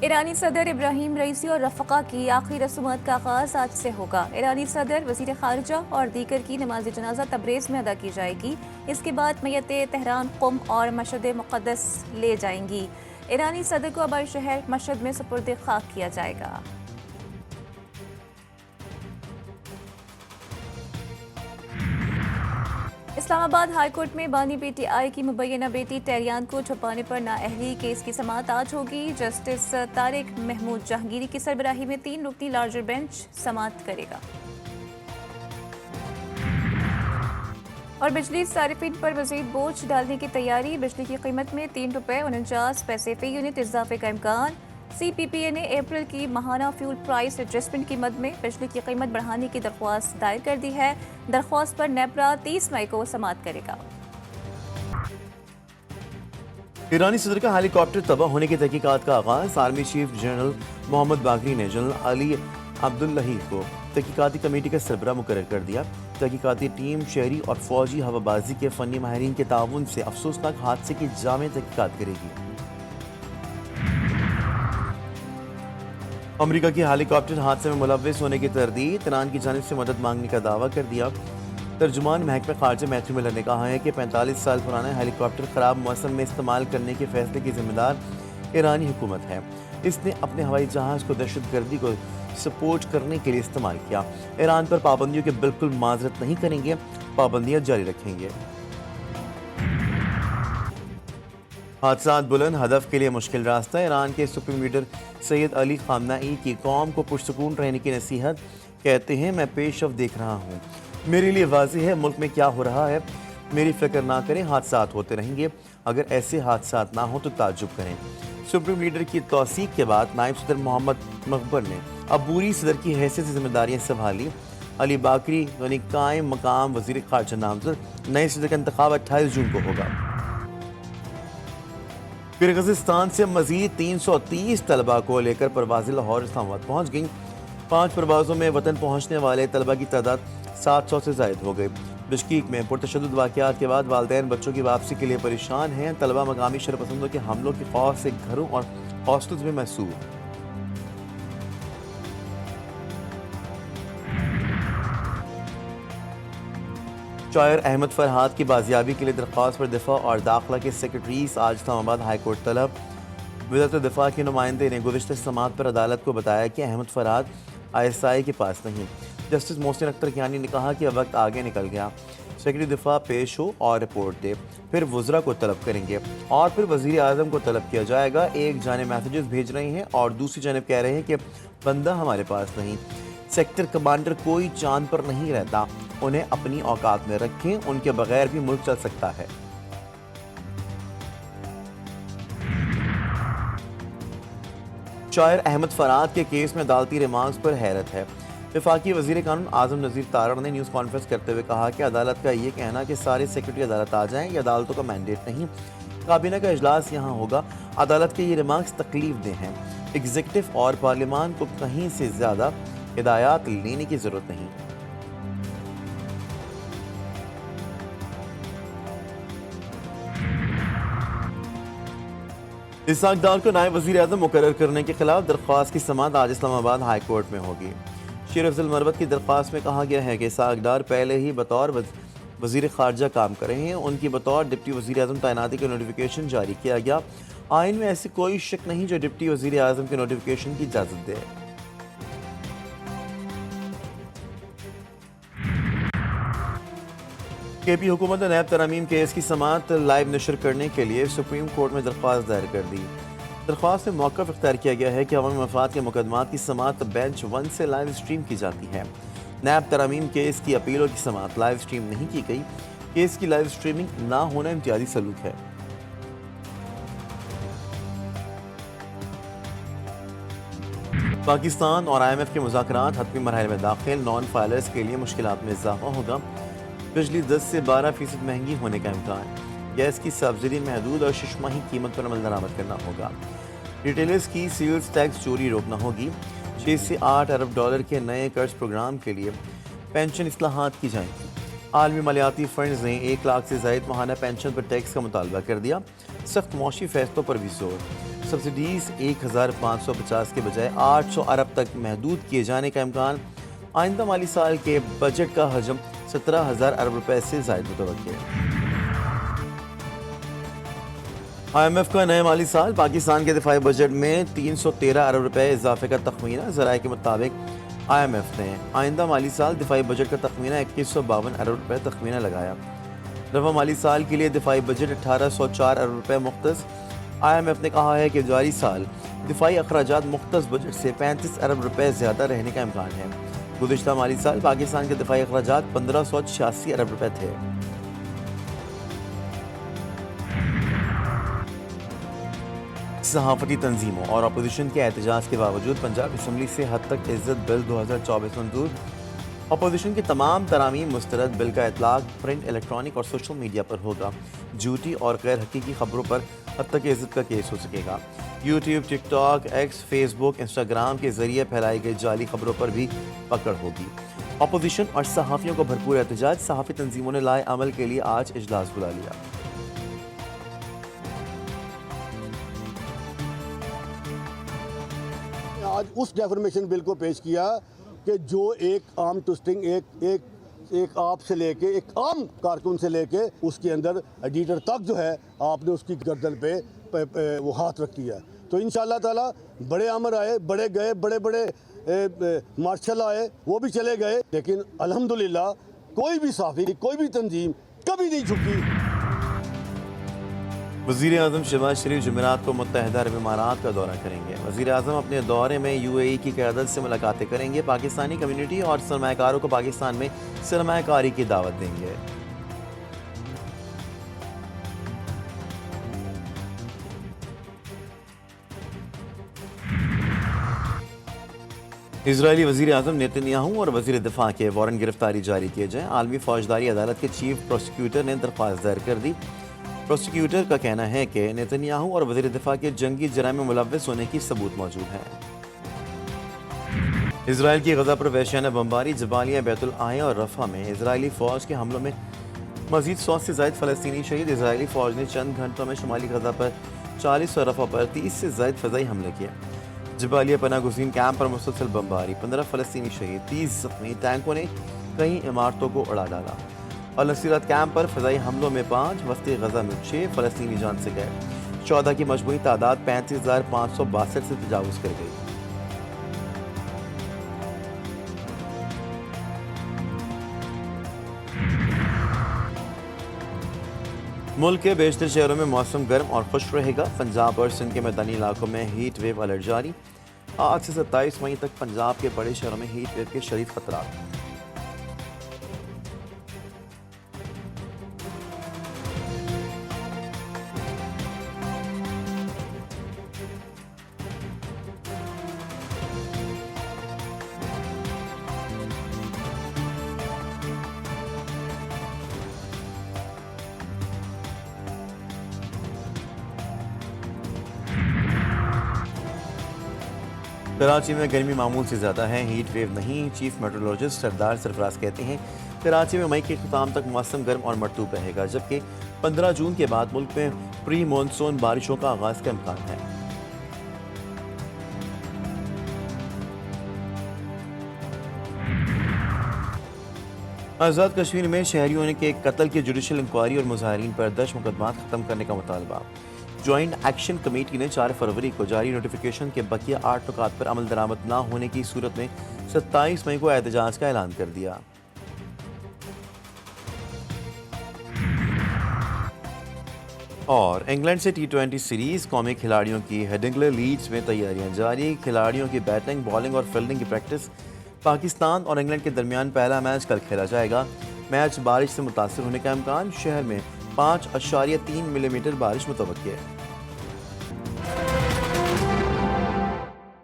ایرانی صدر Ebrahim Raisi اور رفقا کی آخری رسومات کا آغاز آج سے ہوگا۔ ایرانی صدر، وزیر خارجہ اور دیگر کی نماز جنازہ تبریز میں ادا کی جائے گی۔ اس کے بعد میتیں تہران، قم اور مشہد مقدس لے جائیں گی۔ ایرانی صدر کو آبائی شہر مشہد میں سپرد خاک کیا جائے گا۔ اسلام آباد ہائی کورٹ میں بانی پی ٹی آئی کی مبینہ بیٹی ٹیریان کو چھپانے پر نااہلی کیس کی سماعت آج ہوگی۔ جسٹس طارق محمود جہانگیری کی سربراہی میں 3 رکنی لارجر بینچ سماعت کرے گا۔ اور بجلی صارفین پر مزید بوجھ ڈالنے کی تیاری، بجلی کی قیمت میں 3 روپے 49 پیسے فی یونٹ اضافے کا امکان۔ سی پی پی اے نے اپریل کی ماہانہ فیول پرائس ایڈجسٹمنٹ کی مد میں بجلی کی قیمت بڑھانے کی درخواست دائر کر دی ہے۔ درخواست پر نیپرا 30 مئی کو سماعت کرے گا۔ ایرانی صدر کا ہیلی کاپٹر تباہ ہونے کی تحقیقات کا آغاز۔ آرمی چیف جنرل محمد باقری نے جنرل علی عبداللہی کو تحقیقاتی کمیٹی کا سربراہ مقرر کر دیا۔ تحقیقاتی ٹیم شہری اور فوجی ہوا بازی کے فنی ماہرین کے تعاون سے افسوسناک حادثے کی جامع تحقیقات کرے گی۔ امریکہ کی ہیلی کاپٹر حادثے میں ملوث ہونے کی تردید، ایران کی جانب سے مدد مانگنے کا دعویٰ کر دیا۔ ترجمان محکمہ خارجہ میتھیو ملر نے کہا ہے کہ 45 سال پرانا ہیلی کاپٹر خراب موسم میں استعمال کرنے کے فیصلے کی ذمہ دار ایرانی حکومت ہے۔ اس نے اپنے ہوائی جہاز کو دہشت گردی کو سپورٹ کرنے کے لیے استعمال کیا۔ ایران پر پابندیوں کے بالکل معذرت نہیں کریں گے، پابندیاں جاری رکھیں گے۔ حادثات بلند، ہدف کے لیے مشکل راستہ۔ ایران کے سپریم لیڈر سید علی خامنہئی کی قوم کو پرسکون رہنے کی نصیحت، کہتے ہیں میں پیش رفت دیکھ رہا ہوں، میرے لیے واضح ہے ملک میں کیا ہو رہا ہے، میری فکر نہ کریں، حادثات ہوتے رہیں گے، اگر ایسے حادثات نہ ہوں تو تعجب کریں۔ سپریم لیڈر کی توثیق کے بعد نائب صدر محمد مغبر نے عبوری صدر کی حیثیت سے ذمہ داریاں سنبھالی۔ علی باقری غنی قائم مقام وزیر خارجہ نامزد، نئے صدر کا انتخاب 28 جون کو ہوگا۔ کرغزستان سے مزید 330 طلبہ کو لے کر پروازیں لاہور اسلام آباد پہنچ گئیں۔ 5 پروازوں میں وطن پہنچنے والے طلبہ کی تعداد 700 سے زائد ہو گئی۔ بشکیک میں پرتشدد واقعات کے بعد والدین بچوں کی واپسی کے لیے پریشان ہیں۔ طلبہ مقامی شرپسندوں کے حملوں کے خوف سے گھروں اور ہاسٹلز میں محصور۔ شاعر احمد فرحات کی بازیابی کے لیے درخواست پر دفاع اور داخلہ کے سیکرٹریز آج اسلام آباد ہائی کورٹ طلب۔ وزارت دفاع کے نمائندے نے گزشتہ سماعت پر عدالت کو بتایا کہ احمد فرحات ISI کے پاس نہیں۔ جسٹس محسن اختر کیانی نے کہا کہ وقت آگے نکل گیا، سیکرٹری دفاع پیش ہو اور رپورٹ دے، پھر وزراء کو طلب کریں گے اور پھر وزیر اعظم کو طلب کیا جائے گا۔ ایک جانب میسیجز بھیج رہے ہیں اور دوسری جانب کہہ رہے ہیں کہ بندہ ہمارے پاس نہیں۔ سیکٹر کمانڈر کوئی چاند پر نہیں رہتا، انہیں اپنی اوقات میں رکھیں، ان کے بغیر بھی ملک چل سکتا ہے۔ شاعر احمد فرحات کے کیس میں عدالتی ریمارکس پر حیرت ہے۔ وفاقی وزیر قانون اعظم نذیر تارڑ نے نیوز کانفرنس کرتے ہوئے کہا کہ عدالت کا یہ کہنا کہ سارے سیکرٹری عدالت آ جائیں یہ عدالتوں کا مینڈیٹ نہیں، کابینہ کا اجلاس یہاں ہوگا۔ عدالت کے یہ ریمارکس تکلیف دہ ہیں، ایگزیکٹو اور پارلیمان کو کہیں سے زیادہ ہدایات لینے کی ضرورت نہیں۔ اسحاق ڈار کو نائب وزیر اعظم مقرر کرنے کے خلاف درخواست کی سماعت آج اسلام آباد ہائی کورٹ میں ہوگی۔ شیر افضل مربت کی درخواست میں کہا گیا ہے کہ اسحاق ڈار پہلے ہی بطور وزیر خارجہ کام کر رہے ہیں، ان کی بطور ڈپٹی وزیر اعظم تعیناتی کا نوٹیفیکیشن جاری کیا گیا۔ آئین میں ایسی کوئی شک نہیں جو ڈپٹی وزیر اعظم کے نوٹیفیکیشن کی اجازت دے۔ کے پی حکومت نے نیب ترامیم کیس کی سماعت لائیو نشر کرنے کے لیے سپریم کورٹ میں درخواست دائر کر دی۔ درخواست میں موقف اختیار کیا گیا ہے کہ عوامی مفاد کے مقدمات کی سماعت بینچ 1 سے لائیو اسٹریم کی جاتی ہے۔ نیب ترامیم کیس کی اپیلوں کی سماعت لائیو اسٹریم نہیں کی گئی۔ کیس کی لائیو اسٹریمنگ نہ ہونا امتیازی سلوک ہے۔ پاکستان اور IMF کے مذاکرات حتمی مرحلے میں داخل، نان فائلرز کے لیے مشکلات میں اضافہ ہوگا۔ بجلی 10 سے 12% مہنگی ہونے کا امکان، گیس کی سبسڈی محدود اور 6 ماہی قیمت پر عمل درآمد کرنا ہوگا۔ ریٹیلرز کی سیلز ٹیکس چوری روکنا ہوگی۔ 6 سے 8 ارب ڈالر کے نئے قرض پروگرام کے لیے پینشن اصلاحات کی جائیں گی۔ عالمی مالیاتی فنڈز نے 1 لاکھ سے زائد ماہانہ پینشن پر ٹیکس کا مطالبہ کر دیا۔ سخت معاشی فیصلوں پر بھی زور۔ سبسڈیز 1550 کے بجائے 800 ارب تک محدود کیے جانے کا امکان. آئندہ مالی سال کے بجٹ کا حجم 17,000 ارب روپے سے زائد متوقع ہے. IMF کا نئے مالی سال پاکستان کے دفاعی بجٹ میں 313 ارب روپے اضافے کا تخمینہ. ذرائع کے مطابق IMF نے آئندہ مالی سال دفاعی بجٹ کا تخمینہ 2152 ارب روپے تخمینہ لگایا. رواں مالی سال کے لیے دفاعی بجٹ 1804 ارب روپے مختص. IMF نے کہا ہے کہ جاری سال دفاعی اخراجات مختص بجٹ سے 35 ارب روپے زیادہ رہنے کا امکان ہے. گزشتہ مالی سال پاکستان کے دفاعی اخراجات 1586 ارب روپے تھے. صحافتی تنظیموں اور اپوزیشن کے احتجاج کے باوجود پنجاب اسمبلی سے حد تک عزت بل 2024 منظور. اپوزیشن کی تمام ترامیم مسترد. بل کا اطلاق پرنٹ، الیکٹرانک اور سوشل میڈیا پر ہوگا. جھوٹی اور غیر حقیقی خبروں پر حد تک عزت کا کیس ہو سکے گا. یوٹیوب، ٹک ٹاک، ایکس، فیس بک، انسٹاگرام کے ذریعے پھیلائی گئی جعلی خبروں پر بھی پکڑ ہوگی. اپوزیشن اور صحافیوں کو بھرپور احتجاج. صحافی تنظیموں نے لائے عمل کے لیے آج اجلاس بلا لیا. آج اس ڈیفارمیشن بل کو پیش کیا کہ جو ایک عام ٹوسٹنگ ایک آپ سے لے کے ایک عام کارکن سے لے کے اس کے اندر ایڈیٹر تک جو ہے آپ نے اس کی گردن پہ وہ ہاتھ رکھ دیا. تو انشاءاللہ تعالیٰ بڑے امر آئے، بڑے گئے، بڑے مارشل آئے، وہ بھی چلے گئے، لیکن الحمدللہ کوئی بھی صحافی، کوئی بھی تنظیم کبھی نہیں جھکی. وزیر اعظم شہباز شریف جمعرات کو متحدہ عرب امارات کا دورہ کریں گے. وزیر اعظم اپنے دورے میں UAE کی قیادت سے ملاقاتیں کریں گے. پاکستانی کمیونٹی اور سرمایہ کاروں کو پاکستان میں سرمایہ کاری کی دعوت دیں گے. اسرائیلی وزیر اعظم نیتنیاہو اور وزیر دفاع کے وارنٹ گرفتاری جاری کیے جائیں. عالمی فوجداری عدالت کے چیف پروسیکیوٹر نے درخواست دائر کر دی. پروسیکیوٹر کا کہنا ہے کہ نیتنیاہو اور وزیر دفاع کے جنگی جرائم میں ملوث ہونے کی ثبوت موجود ہے. اسرائیل کی غزہ پر وحشیانہ بمباری. جبالیہ، بیت العائیہ اور رفح میں اسرائیلی فوج کے حملوں میں مزید 100 سے زائد فلسطینی شہید. اسرائیلی فوج نے چند گھنٹوں میں شمالی غزہ پر 40 اور رفح پر 30 سے زائد فضائی حملے کیے. جبالیہ پناہ گزین کیمپ پر مسلسل بمباری. 15 فلسطینی شہید، 30 زخمی. ٹینکوں نے کئی عمارتوں کو اڑا ڈالا. النصیرات کیمپ پر فضائی حملوں میں 5، وسطی غزہ میں 6 فلسطینی جان سے گئے. شہداء کی مجموعی تعداد 35,562 سے تجاوز کر گئی. ملک کے بیشتر شہروں میں موسم گرم اور خشک رہے گا. پنجاب اور سندھ کے میدانی علاقوں میں ہیٹ ویو الرٹ جاری. آج سے 27 مئی تک پنجاب کے بڑے شہروں میں ہیٹ ویو کے شدید خطرات. کراچی میں گرمی معمول سے زیادہ ہے، ہیٹ ویو نہیں. چیف میٹرولوجسٹ سردار سرفراز کہتے ہیں کراچی میں مئی کے اختتام تک موسم گرم اور مرطوب رہے گا، جبکہ 15 جون کے بعد ملک میں پری مونسون بارشوں کا آغاز کا امکان ہے. آزاد کشمیر میں شہریوں کے قتل کی جوڈیشل انکوائری اور مظاہرین پر درج مقدمات ختم کرنے کا مطالبہ. جوائنٹ ایکشن کمیٹی نے 4 فروری کو جاری نوٹیفیکیشن کے بقیہ 8 نکات پر عمل درآمد نہ ہونے کی صورت میں 27 مئی کو احتجاج کا اعلان کر دیا. اور انگلینڈ سے T20 سیریز. قومی کھلاڑیوں کی ہیڈنگلے لیڈز میں تیاریاں جاری. کھلاڑیوں کی بیٹنگ، بالنگ اور فیلڈنگ کی پریکٹس. پاکستان اور انگلینڈ کے درمیان پہلا میچ کل کھیلا جائے گا. میچ بارش سے متاثر ہونے کا امکان. شہر میں 5.3 ملی میٹر بارش متوقع ہے.